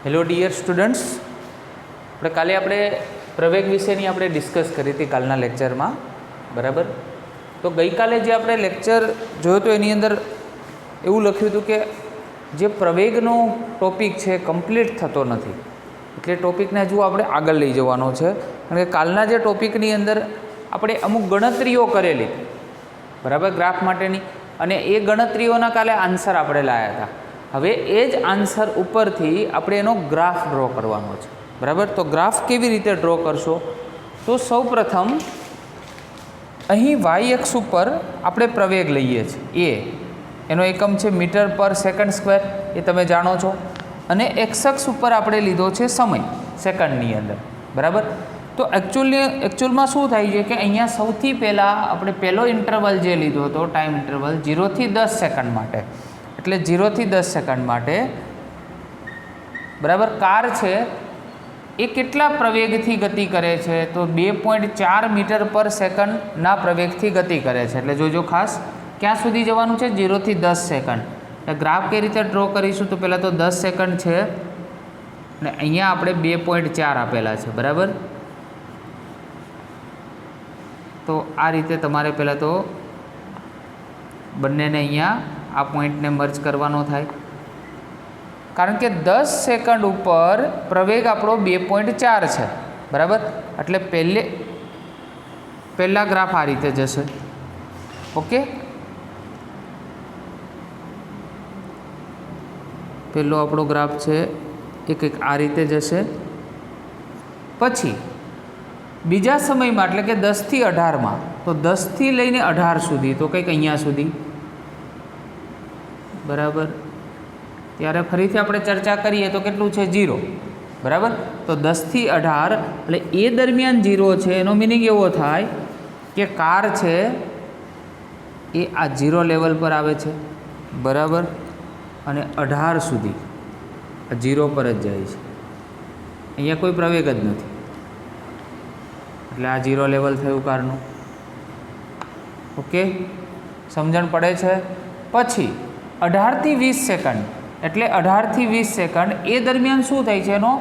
Hello dear students, કાલે આપણે પ્રવેગ વિશેની આપણે ડિસ્કસ કરી હતી કાલના લેક્ચરમાં, બરાબર. તો ગઈકાલે જે આપણે લેક્ચર જોયો તો એની અંદર એવું લખ્યું હતું કે જે પ્રવેગનો ટોપિક છે કમ્પ્લીટ થતો નથી, એટલે ટોપિકને હજુ આપણે આગળ લઈ જવાનો છે. કારણ કે કાલના જે ટોપિકની અંદર આપણે અમુક ગણતરીઓ કરેલી, બરાબર, ગ્રાફ માટેની, અને એ ગણતરીઓના કાલે આન્સર આપણે લાવ્યા હતા. હવે એ જ આન્સર ઉપરથી આપણે એનો ગ્રાફ ડ્રો કરવાનો છે, બરાબર. તો ગ્રાફ કેવી રીતે ડ્રો કરશો? તો સૌપ્રથમ અહીં વાય એક્સ ઉપર આપણે પ્રવેગ લઈએ છીએ, એનો એકમ છે મીટર પર સેકન્ડ સ્ક્વેર, એ તમે જાણો છો. અને એક્સ અક્ષ ઉપર આપણે લીધો છે સમય સેકન્ડની અંદર, બરાબર. તો એકચ્યુઅલમાં શું થાય છે કે અહીંયા સૌથી પહેલાં આપણે પહેલો ઇન્ટરવલ જે લીધો હતો, ટાઈમ ઇન્ટરવલ 0 થી 10 સેકન્ડ માટે, એટલે 0 થી 10 સેકન્ડ માટે, બરાબર, કાર છે એ કેટલા પ્રવેગથી ગતિ કરે છે? તો 2.4 મીટર પર સેકન્ડના પ્રવેગથી ગતિ કરે છે. એટલે જોજો ખાસ, ક્યાં સુધી જવાનું છે? 0 થી 10 સેકન્ડ. એટલે ગ્રાફ કઈ રીતે ડ્રો કરીશું? તો પહેલાં તો 10 સેકન્ડ છે અને અહીંયા આપણે 2.4 આપેલા છે, બરાબર. તો આ રીતે તમારે પહેલાં તો બંનેને અહીંયા આ પોઈન્ટને મર્જ કરવાનો થાય, કારણ કે 10 સેકન્ડ ઉપર પ્રવેગ આપણો 2.4 છે, બરાબર. એટલે પહેલા ગ્રાફ આ રીતે જશે, ઓકે. પહેલો આપણો ગ્રાફ છે એ કંઈક આ રીતે જશે. પછી બીજા સમયમાં, એટલે કે 10 થી 18માં, તો 10 થી લઈને 18 સુધી, તો કંઈક અહીંયા સુધી, બરાબર. ત્યારે ફરીથી આપણે ચર્ચા કરીએ તો કેટલું છે? 0, બરાબર. તો 10 થી 18 એટલે એ દરમિયાન 0 છે. એનો મિનિંગ એવો થાય કે કાર છે એ આ 0 લેવલ પર આવે છે, બરાબર, અને 18 સુધી આ 0 પર જ જાય છે. અહીંયા કોઈ પ્રવેગ જ નથી, એટલે આ 0 લેવલ થયું કારનું, ઓકે. સમજણ પડે છે? પછી 18 થી 20 સેકન્ડ, એટલે 18 થી 20 સેકન્ડ એ દરમિયાન શું થાય છે? એનો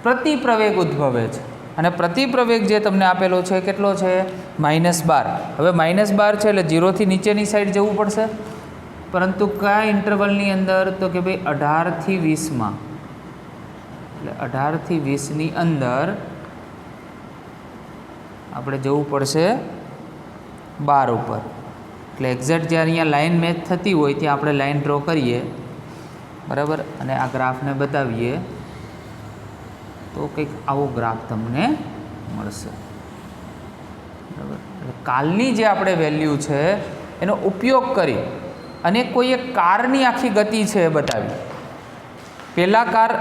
પ્રતિપ્રવેગ ઉદ્ભવે છે. અને પ્રતિપ્રવેગ જે તમને આપેલો છે કેટલો છે? -12. હવે -12 છે એટલે 0 થી નીચેની સાઈડ જવું પડશે, પરંતુ કયા ઇન્ટરવલની અંદર? તો કે ભાઈ 18 થી 20માં, એટલે 18 થી 20ની અંદર આપણે જવું પડશે 12 ઉપર. એટલે એક્ઝેક્ટ જ્યારે અહીંયા લાઇન મેચ થતી હોય ત્યાં આપણે લાઇન ડ્રો કરીએ, બરાબર, અને આ ગ્રાફને બતાવીએ તો કંઈક આવો ગ્રાફ તમને મળશે, બરાબર. એટલે કાલની જે આપણે વેલ્યુ છે એનો ઉપયોગ કરી અને કોઈ એક કારની આખી ગતિ છે એ બતાવી. પહેલાં કાર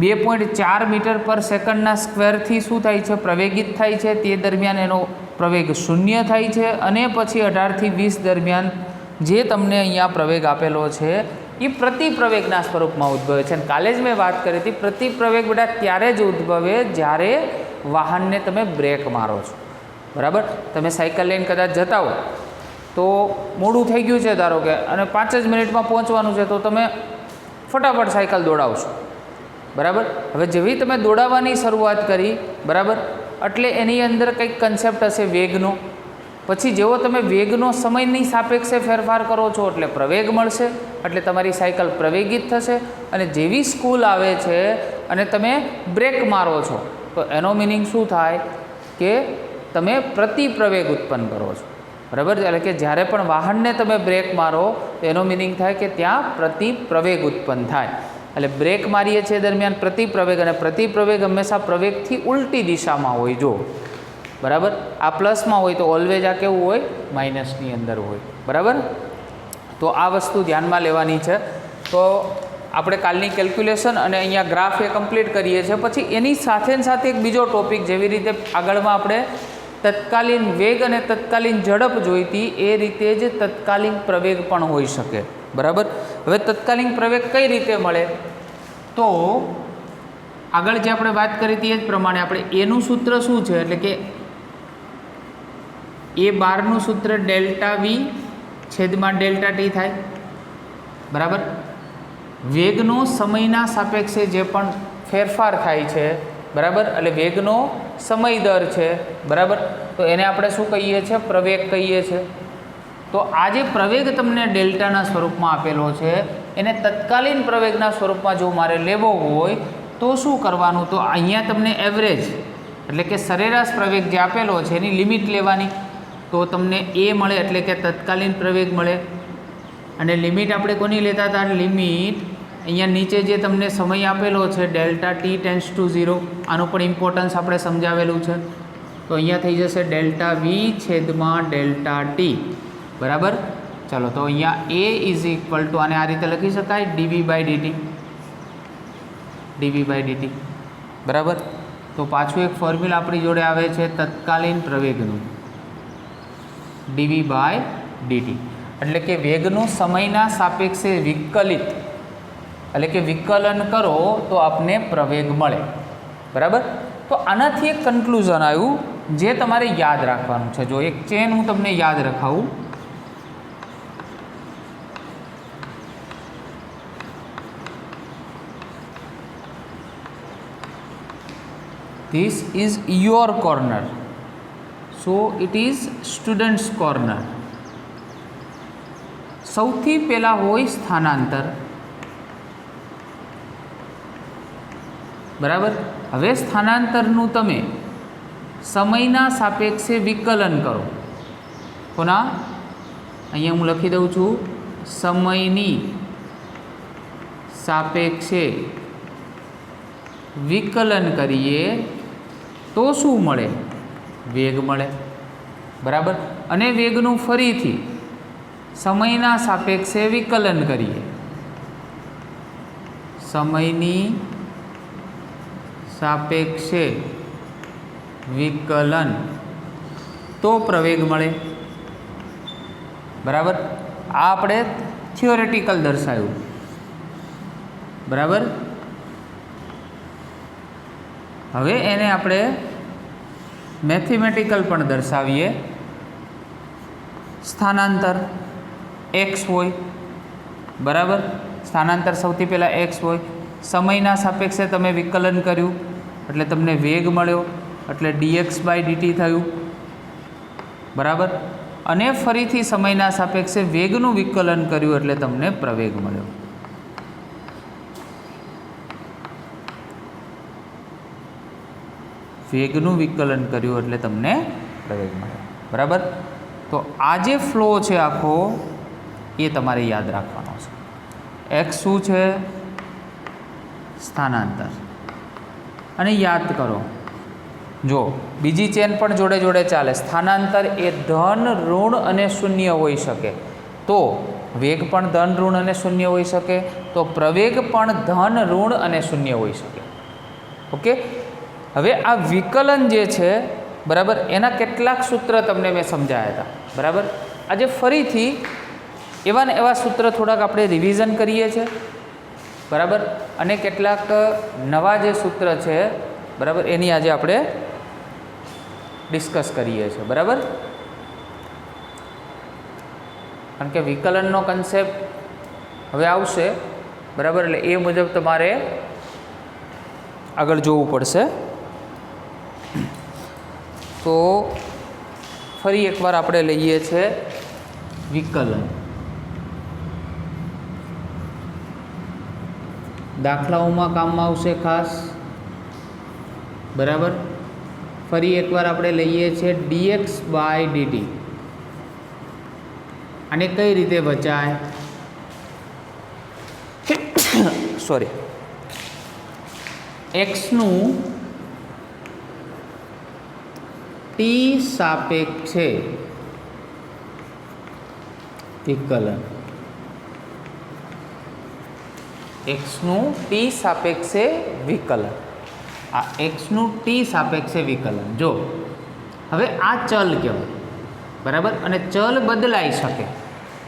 2.4 મીટર પર સેકન્ડના સ્ક્વેરથી શું થાય છે? પ્રવેગિત થાય છે. તે દરમિયાન એનો પ્રવેગ 0 થાય છે. અને પછી 18 થી 20 દરમિયાન જે તમને અહીંયા પ્રવેગ આપેલો છે એ પ્રતિપ્રવેગના સ્વરૂપમાં ઉદ્ભવે છે. અને કાલે જ મેં વાત કરી હતી, પ્રતિપ્રવેગ બેટા ત્યારે જ ઉદ્ભવે જ્યારે વાહનને તમે બ્રેક મારો છો, બરાબર. તમે સાયકલ લઈને કદાચ જતા હો, તો મોડું થઈ ગયું છે ધારો કે, અને 5 જ મિનિટમાં પહોંચવાનું છે, તો તમે ફટાફટ સાયકલ દોડાવશો, બરાબર. હવે જેવી તમે દોડાવવાની શરૂઆત કરી, બરાબર, એટલે એની અંદર કંઈક કન્સેપ્ટ હશે વેગનો. પછી જેવો તમે વેગનો સમયની સાપેક્ષે ફેરફાર કરો છો એટલે પ્રવેગ મળશે, એટલે તમારી સાયકલ પ્રવેગિત થશે. અને જેવી સ્કૂલ આવે છે અને તમે બ્રેક મારો છો, તો એનો મિનિંગ શું થાય કે તમે પ્રતિપ્રવેગ ઉત્પન્ન કરો છો, બરાબર. એટલે કે જ્યારે પણ વાહનને તમે બ્રેક મારો તો એનો મિનિંગ થાય કે ત્યાં પ્રતિપ્રવેગ ઉત્પન્ન થાય. એટલે બ્રેક મારીએ છીએ દરમિયાન પ્રતિપ્રવેગ, અને પ્રતિપ્રવેગ હંમેશા પ્રવેગથી ઉલટી દિશામાં હોય, જો, બરાબર. આ પ્લસમાં હોય તો ઓલવેજ આ કેવું હોય? માઇનસની અંદર હોય, બરાબર. તો આ વસ્તુ ધ્યાનમાં લેવાની છે. તો આપણે કાલની કેલ્ક્યુલેશન અને અહીંયા ગ્રાફ એ કમ્પ્લીટ કરીએ છીએ. પછી એની સાથે ને સાથે એક બીજો ટોપિક, જેવી રીતે આગળમાં આપણે તત્કાલીન વેગ અને તત્કાલીન ઝડપ જોઈતી, એ રીતે જ તત્કાલીન પ્રવેગ પણ હોઈ શકે, બરાબર. હવે તત્કાલીન પ્રવેગ કઈ રીતે મળે? તો આગળ જે આપણે વાત કરી હતી એ જ પ્રમાણે આપણે એનું સૂત્ર શું છે? એટલે કે A12નું સૂત્ર ∆V/∆t થાય, બરાબર. વેગનો સમયના સાપેક્ષે જે પણ ફેરફાર થાય છે, બરાબર, એટલે વેગનો સમય દર છે, બરાબર, તો એને આપણે શું કહીએ છીએ? પ્રવેગ કહીએ છીએ. તો આ જે પ્રવેગ તમને ડેલ્ટાના સ્વરૂપમાં આપેલો છે એને તત્કાલીન પ્રવેગના સ્વરૂપમાં જો મારે લેવો હોય તો શું કરવાનું? તો અહીંયા તમને એવરેજ એટલે કે સરેરાશ પ્રવેગ જે આપેલો છે એની લિમિટ લેવાની, તો તમને એ મળે એટલે કે તત્કાલીન પ્રવેગ મળે. અને લિમિટ આપણે કોની લેતા હતા? લિમિટ અહીંયા નીચે જે તમને સમય આપેલો છે ડેલ્ટા ટી ટેન્સ ટુ 0, આનું પણ ઇમ્પોર્ટન્સ આપણે સમજાવેલું છે. તો અહીંયા થઈ જશે ડેલ્ટા વી છેદમાં ડેલ્ટા ટી, બરાબર. ચાલો, તો અહીંયા એ ઇઝ ઇક્વલ ટુ આને આ રીતે લખી શકાય ડીવી બાય ડીટી, બરાબર. તો પાછું એક ફોર્મ્યુલા આપણી જોડે આવે છે તત્કાલીન પ્રવેગનું, ડીવી બાય ડીટી, એટલે કે વેગનું સમયના સાપેક્ષે વિકલિત એટલે કે વિકલન કરો તો આપને પ્રવેગ મળે, બરાબર. તો આનાથી એક કન્ક્લુઝન આવ્યું જે તમારે યાદ રાખવાનું છે. જો એક ચેન હું તમને યાદ રખાવું. This is your corner, so it is students corner. સૌથી પહેલા હોય સ્થાનાંતર, બરાબર. હવે સ્થાનાંતરનું તમે સમયના સાપેક્ષે વિકલન કરો. કોના? અહીંયા હું લખી દઉં છું, સમયની સાપેક્ષે વિકલન કરીએ તો શું મળે? વેગ મળે, બરાબર. અને વેગનું ફરીથી સમયના સાપેક્ષે વિકલન કરીએ, સમયની સાપેક્ષે વિકલન તો પ્રવેગ મળે, બરાબર. આ આપણે થિયોરેટિકલ દર્શાવ્યું, બરાબર. હવે એને આપણે મેથેમેટિકલ પણ દર્શાવીએ. સ્થાનાંતર એક્સ હોય, બરાબર. સ્થાનાંતર સૌથી પહેલાં એક્સ હોય, સમયના સાપેક્ષે તમે વિકલન કર્યું એટલે તમને વેગ મળ્યો, એટલે ડીએક્સ બાય ડીટી થયું, બરાબર. અને ફરીથી સમયના સાપેક્ષે વેગનું વિકલન કર્યું એટલે તમને પ્રવેગ મળ્યો. વેગનું વિકલન કર્યું એટલે તમને પ્રવેગ મળ્યો, બરાબર. તો આ જે ફ્લો છે આખો એ તમારે યાદ રાખવાનો છે. એક્સ શું છે? સ્થાનાંતર. અને યાદ કરો, જો બીજી ચેન પણ જોડે જોડે ચાલે. સ્થાનાંતર એ ધન, ઋણ અને શૂન્ય હોઈ શકે, તો વેગ પણ ધન, ઋણ અને શૂન્ય હોઈ શકે, તો પ્રવેગ પણ ધન, ઋણ અને શૂન્ય હોઈ શકે. ઓકે. હવે આ વિકલન જે છે, બરાબર, એના કેટલાક સૂત્ર તમને મેં સમજાયા હતા, બરાબર. આજે ફરીથી એવા ને એવા સૂત્ર થોડાક આપણે રિવિઝન કરીએ છીએ, બરાબર. અને કેટલાક નવા જે સૂત્ર છે, બરાબર, એની આજે આપણે ડિસ્કસ કરીએ છીએ, બરાબર. કારણ કે વિકલનનો કન્સેપ્ટ હવે આવશે, બરાબર, એટલે એ મુજબ તમારે આગળ જોવું પડશે. તો ફરી એકવાર આપણે લઈએ છીએ વિકલન. દાખલાઓમાં કામમાં આવશે ખાસ, બરાબર. ફરી એકવાર આપણે લઈએ છીએ ડીએક્સ બાય ડીટી. આને કઈ રીતે બચાય? સોરી, એક્સનું ટી સાપેક્ષે વિકલન. એક્સનું ટી સાપેક્ષે વિકલન. આ એક્સનું ટી સાપેક્ષે વિકલન. જો હવે આ ચલ કહેવાય, બરાબર. અને ચલ બદલાઈ શકે,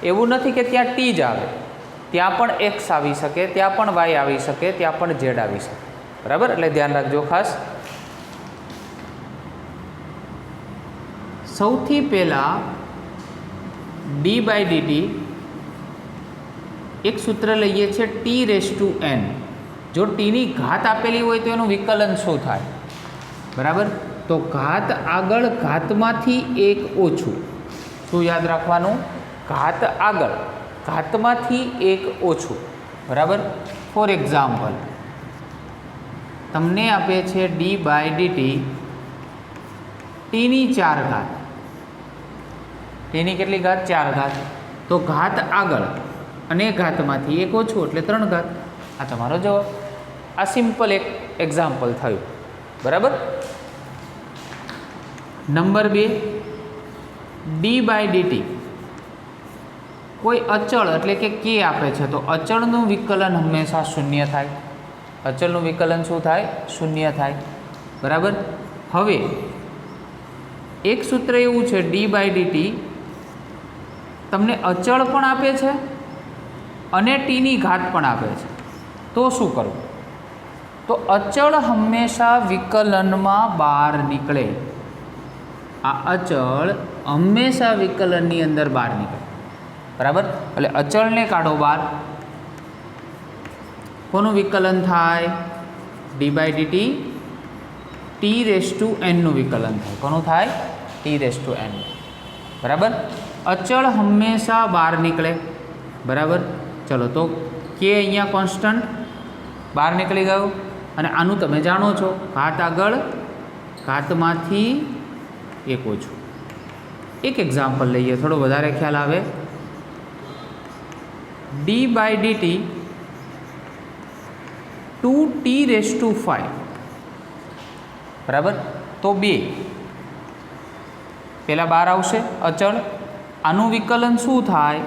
એવું નથી કે ત્યાં ટી જ આવે, ત્યાં પણ એક્સ આવી શકે, ત્યાં પણ વાય આવી શકે, ત્યાં પણ ઝેડ આવી શકે, બરાબર. એટલે ધ્યાન રાખજો ખાસ. સૌથી પહેલાં ડી બાય ડીટી એક સૂત્ર લઈએ છીએ t⁻n। જો ટીની ઘાત આપેલી હોય તો એનું વિકલન શું થાય? બરાબર, તો ઘાત આગળ ઘાતમાંથી એક ઓછું। શું યાદ રાખવાનું? ઘાત આગળ ઘાતમાંથી એક ઓછું। બરાબર, ફોર એક્ઝામ્પલ તમને આપે છે d/dt ટીની 4 ઘાત। ટીની કેટલી ઘાત? 4 ઘાત। તો ઘાત આગળ અને ઘાતમાંથી એક ઓછું એટલે 3 ઘાત। આ તમારો જવાબ। આ સિમ્પલ એક એક્ઝામ્પલ થયું। બરાબર, નંબર 2 d/dt કોઈ અચળ એટલે કે k આપે છે તો અચળનું વિકલન હંમેશા શૂન્ય થાય। અચળનું વિકલન શું થાય? શૂન્ય થાય। બરાબર, હવે એક સૂત્ર એવું છે d/dt તમને અચળ પણ આપે છે અને ટીની ઘાત પણ આપે છે, તો શું કરવું? તો અચળ હંમેશા વિકલનમાં બહાર નીકળે। આ અચળ હંમેશા વિકલનની અંદર બહાર નીકળે। બરાબર, એટલે અચળને કાઢો બહાર, કોનું વિકલન થાય? d/dt t⁻n નું વિકલન થાય। કોનું થાય? t⁻n। બરાબર, અચળ હંમેશા બહાર નીકળે। બરાબર, ચલો તો કે અહીંયા કોન્સ્ટન્ટ બહાર નીકળી ગયું અને આનું તમે જાણો છો ઘાત આગળ ઘાતમાંથી એક ઓછું। એક એક્ઝામ્પલ લઈએ થોડો વધારે ખ્યાલ આવે। d/dt 2t⁵ બરાબર, તો 2 પહેલાં બહાર આવશે અચળ। આનું વિકલન શું થાય?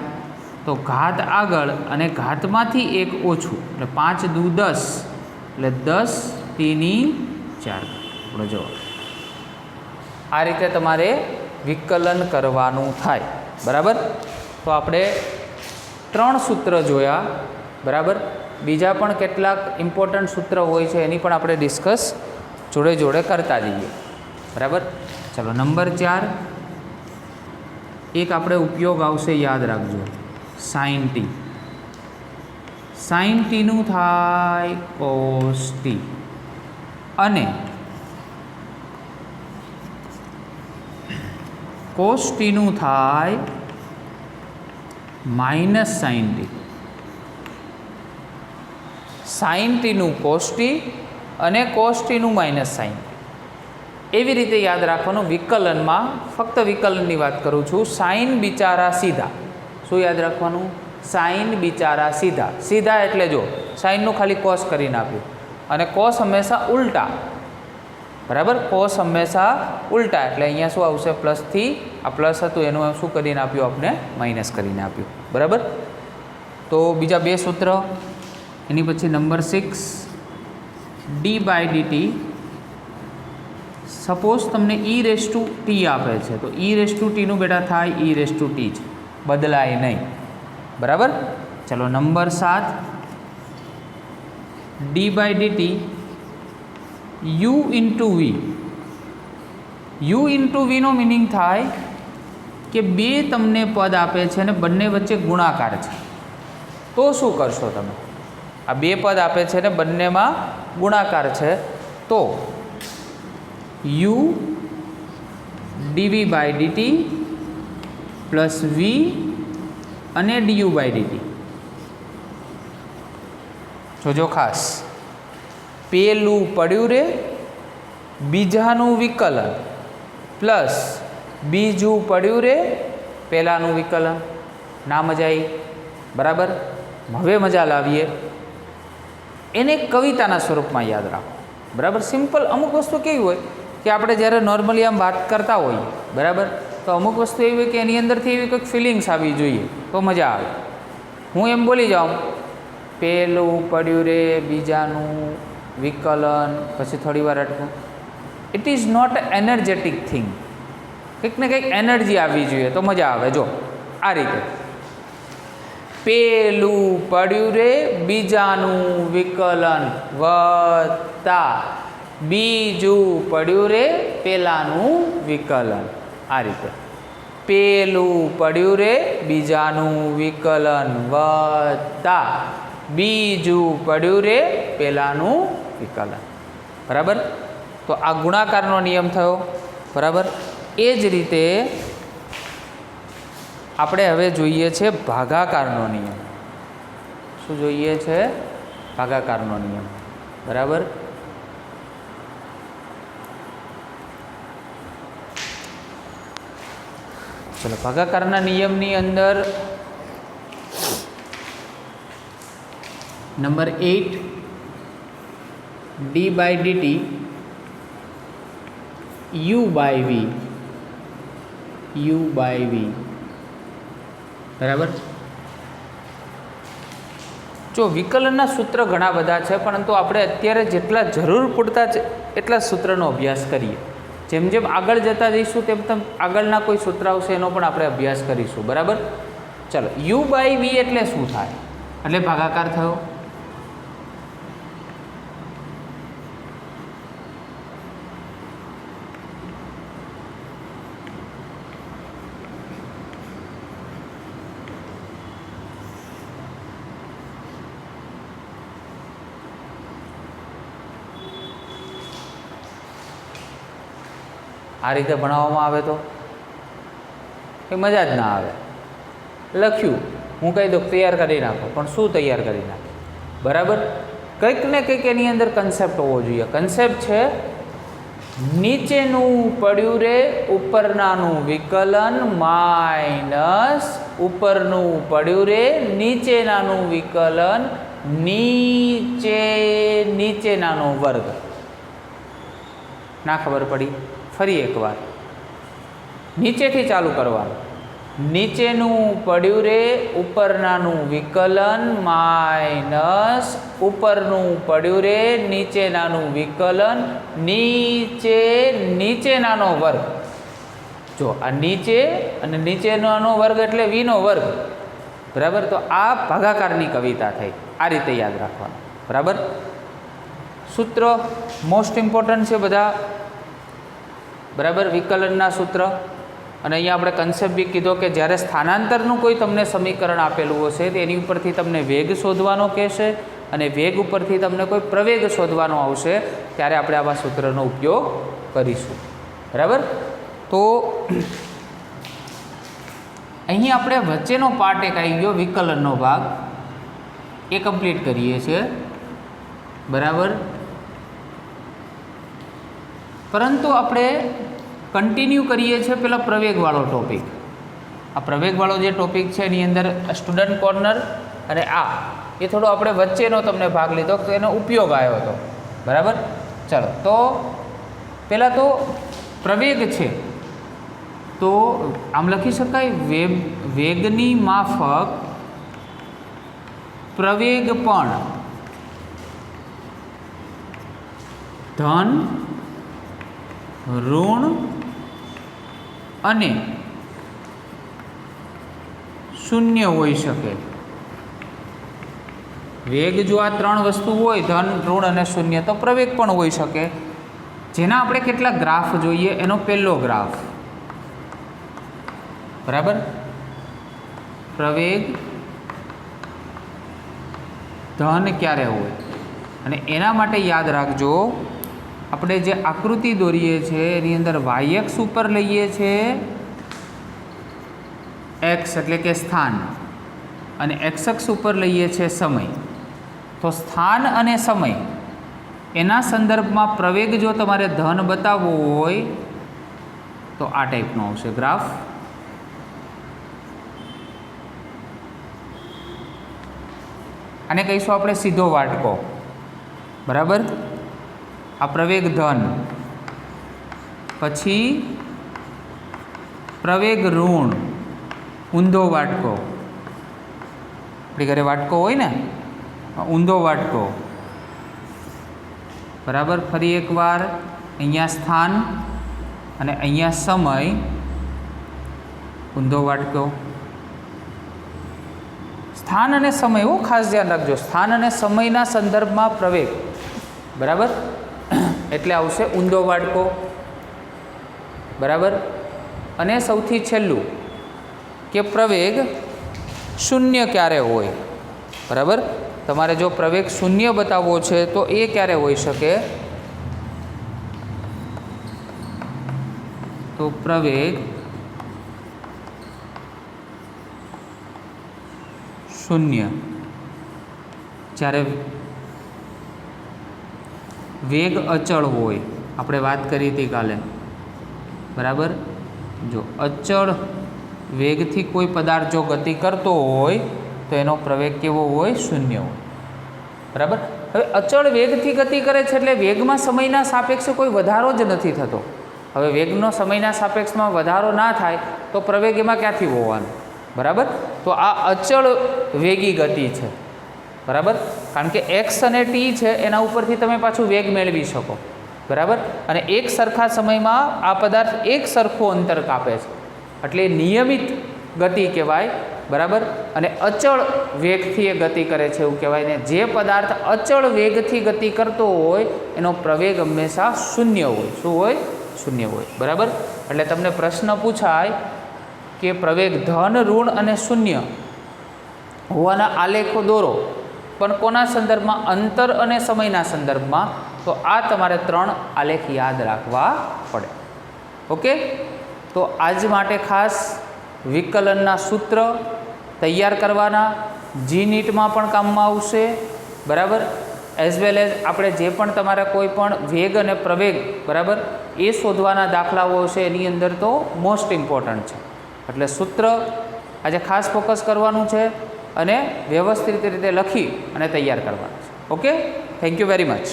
તો ઘાત આગળ અને ઘાતમાંથી એક ઓછું એટલે 5 દુ 10 એટલે 10 ટીની 4 ઘાત। આપણો જવાબ। આ રીતે તમારે વિકલન કરવાનું થાય। બરાબર, તો આપણે 3 સૂત્ર જોયા। બરાબર, બીજા પણ કેટલાક ઇમ્પોર્ટન્ટ સૂત્ર હોય છે એની પણ આપણે ડિસ્કસ જોડે જોડે કરતા જઈએ। બરાબર, ચલો નંબર 4 એક આપણે ઉપયોગ આવશે, યાદ રાખજો, sin t। sin t નું થાય cos t અને cos t નું થાય -sin t। sin t નું cos t અને cos t નું -sin t। એવી રીતે યાદ રાખવાનું। વિકલનમાં ફક્ત વિકલનની વાત કરું છું। સાઇન બિચારા સીધા, શું યાદ રાખવાનું? સાઇન બિચારા સીધા। સીધા એટલે જો સાઇનનું ખાલી કોસ કરીને આપ્યું અને કોસ હંમેશા ઉલટા। બરાબર, કોસ હંમેશા ઉલટા એટલે અહીંયા શું આવશે? પ્લસથી આ પ્લસ હતું એનું શું કરીને આપ્યું? આપણે માઇનસ કરીને આપ્યું। બરાબર, તો બીજા 2 સૂત્ર એની પછી નંબર 6 d/dt સપોઝ તમને e⁻t આપે છે તો e⁻t નું બેટા થાય e⁻t જ, બદલાય નહીં। બરાબર, ચલો number 7 d/dt u × v। u × v no meaning થાય કે 2 તમને પદ આપે છે અને બંને વચ્ચે ગુણાકાર છે, તો શું કરશો તમે? આ 2 પદ આપે છે ને બંનેમાં ગુણાકાર છે તો u dv/dt પ્લસ v અને du/dt। જોજો ખાસ, પેલું પડ્યું રે બીજાનું વિકલન પ્લસ બીજું પડ્યું રે પહેલાંનું વિકલન। ના મજા આવી? બરાબર, હવે મજા લાવીએ। એને કવિતાના સ્વરૂપમાં યાદ રાખો। બરાબર, સિમ્પલ અમુક વસ્તુ કેવી હોય કે આપણે જ્યારે નોર્મલી આમ વાત કરતા હોઈએ, બરાબર, તો અમુક વસ્તુ એવી હોય કે એની અંદરથી એવી કંઈક ફિલિંગ્સ આવવી જોઈએ તો મજા આવે। હું એમ બોલી જાઉં, પેલું પડ્યું રે બીજાનું વિકલન, પછી થોડી વાર અટકું। It is not energetic thing. કંઈક ને કંઈક એનર્જી આવવી જોઈએ તો મજા આવે। જો આ રીતે, પેલું પડ્યું રે બીજાનું વિકલન વત્તા બીજું પડ્યું રે પેલાનું વિકલન। આ રીતે પેલું પડ્યું રે બીજાનું વિકલન વત્તા બીજું પડ્યું રે પેલાનું વિકલન. બરાબર. તો આ ગુણાકારનો નિયમ થયો. બરાબર. એ જ રીતે આપણે હવે જોઈએ છે ભાગાકારનો નિયમ. શું જોઈએ છે? ભાગાકારનો નિયમ. બરાબર. ચલો, ભાગાકારના નિયમની અંદર number 8 D by DT U by V. બરાબર. જો વિકલનના સૂત્ર ઘણા બધા છે, પરંતુ આપણે અત્યારે જેટલા જરૂર પૂરતા છે એટલા સૂત્રનો અભ્યાસ કરીએ. જેમ જેમ આગળ જતા જઈશું તેમ તેમ આગળના કોઈ સૂત્ર આવશે એનો પણ આપણે અભ્યાસ કરીશું. બરાબર. ચલો, યુ બાય વી એટલે શું થાય? એટલે ભાગાકાર થયો. આ રીતે ભણાવવામાં આવે તો એ મજા જ ના આવે. લખ્યું હું કહી દઉં તૈયાર કરી નાખો, પણ શું તૈયાર કરી નાખે? બરાબર. કંઈક ને કંઈક એની અંદર કન્સેપ્ટ હોવો જોઈએ. કન્સેપ્ટ છે નીચેનું પડ્યું રે ઉપરનાનું વિકલન માઇનસ ઉપરનું પડ્યું રે નીચેનાનું વિકલન નીચેનાનો વર્ગ. ના ખબર પડી? ફરી એકવાર નીચેથી ચાલુ કરવાનું. નીચેનું પડ્યું રે ઉપરનાનું વિકલન માઇનસ ઉપરનું પડ્યું રે નીચેનાનું વિકલન નીચેનાનો વર્ગ. જો આ નીચે અને નીચેનાનો વર્ગ એટલે વીનો વર્ગ. બરાબર. તો આ ભાગાકારની કવિતા થઈ. આ રીતે યાદ રાખવાનું. બરાબર. સૂત્ર મોસ્ટ ઇમ્પોર્ટન્ટ છે બધા. બરાબર. વિકલનના સૂત્ર. અને અહીંયા આપણે કન્સેપ્ટ બી કીધો કે જ્યારે સ્થાનાંતરનું કોઈ તમને સમીકરણ આપેલું હશે તો એની ઉપરથી તમને વેગ શોધવાનો કહેશે, અને વેગ ઉપરથી તમને કોઈ પ્રવેગ શોધવાનો આવશે ત્યારે આપણે આવા સૂત્રનો ઉપયોગ કરીશું. બરાબર. તો અહીં આપણે વચ્ચેનો પાર્ટ એક આવી ગયો, વિકલનનો ભાગ, એ કમ્પ્લીટ કરીએ છીએ. બરાબર. પરંતુ આપણે કન્ટિન્યુ કરીએ છીએ પેલા પ્રવેગવાળો ટોપિક. આ પ્રવેગવાળો જે ટોપિક છે એની અંદર સ્ટુડન્ટ કોર્નર અને એ થોડો આપણે વચ્ચેનો તમને ભાગ લીધો તો એનો ઉપયોગ આવ્યો હતો. બરાબર. ચાલો, તો પહેલાં તો પ્રવેગ છે તો આમ લખી શકાય વેગની માફક પ્રવેગ પણ ધન, ઋણ અને શૂન્ય હોઈ શકે. વેગ જો આ ત્રણ વસ્તુ હોય, ધન, ઋણ અને શૂન્ય, તો પ્રવેગ પણ હોઈ શકે. જેના આપણે કેટલા ગ્રાફ જોઈએ. એનો પહેલો ગ્રાફ. બરાબર. પ્રવેગ ધન ક્યારે હોય, અને એના માટે યાદ રાખજો આપણે જે આકૃતિ દોરીએ છીએ એની અંદર વાયએક્સ ઉપર લઈએ છીએ એક્સ એટલે કે સ્થાન, અને એક્સ અક્ષ ઉપર લઈએ છીએ સમય. તો સ્થાન અને સમય એના સંદર્ભમાં પ્રવેગ જો તમારે ધન બતાવવો હોય તો આ ટાઈપનો આવશે ગ્રાફ. આને કહીશું આપણે સીધો વાટકો. બરાબર. આ પ્રવેગ ધન, પછી પ્રવેગ ઋણ, ઊંધો વાટકો. આપણી ઘરે વાટકો હોય ને, ઊંધો વાટકો. બરાબર. ફરી એકવાર અહીંયા સ્થાન અને અહીંયા સમય, ઊંધો વાટકો. સ્થાન અને સમય, ખાસ ધ્યાન રાખજો, સ્થાન અને સમયના સંદર્ભમાં પ્રવેગ. બરાબર. એટલે આવશે ઊંધો વાટકો. બરાબર. અને સૌથી છેલ્લું કે પ્રવેગ શૂન્ય ક્યારે હોય, બરાબર. તમારે જો પ્રવેગ શૂન્ય બતાવવો છે તો એ ક્યારે હોઈ શકે, તો પ્રવેગ શૂન્ય જ્યારે વેગ અચળ હોય. આપણે વાત કરી હતી કાલે, બરાબર. જો અચળ વેગથી કોઈ પદાર્થ જો ગતિ કરતો હોય તો એનો પ્રવેગ કેવો હોય, શૂન્ય હોય, બરાબર. હવે અચળ વેગથી ગતિ કરે છે એટલે વેગમાં સમયના સાપેક્ષે કોઈ વધારો જ નથી થતો. હવે વેગનો સમયના સાપેક્ષમાં વધારો ના થાય તો પ્રવેગ એમાં ક્યાંથી હોવાનો, બરાબર. તો આ અચળ વેગી ગતિ છે, બરાબર. કારણ કે એક્સ અને ટી છે એના ઉપરથી તમે પાછું વેગ મેળવી શકો, બરાબર. અને એક સરખા સમયમાં આ પદાર્થ એક સરખું અંતર કાપે છે એટલે નિયમિત ગતિ કહેવાય, બરાબર. અને અચળ વેગથી એ ગતિ કરે છે એવું કહેવાય ને. જે પદાર્થ અચળ વેગથી ગતિ કરતો હોય એનો પ્રવેગ હંમેશા શૂન્ય હોય. શું હોય, શૂન્ય હોય, બરાબર. એટલે તમને પ્રશ્ન પૂછાય કે પ્રવેગ ધન, ઋણ અને શૂન્ય હોવાના આલેખો દોરો, પણ કોના સંદર્ભમાં, અંતર અને સમયના સંદર્ભમાં. તો આ તમારે 3 આલેખ યાદ રાખવા પડે. ઓકે. તો આજ માટે ખાસ વિકલનના સૂત્ર તૈયાર કરવાના, જી નીટમાં પણ કામમાં આવશે, બરાબર. એઝ વેલ એઝ આપણે જે પણ તમારે કોઈ પણ વેગ અને પ્રવેગ, બરાબર, એ શોધવાના દાખલાઓ છે એની અંદર તો મોસ્ટ ઇમ્પોર્ટન્ટ છે. એટલે સૂત્ર આજે ખાસ ફોકસ કરવાનું છે અને વ્યવસ્થિત રીતે લખી અને તૈયાર કરવાનું છે. Okay. Thank you very much.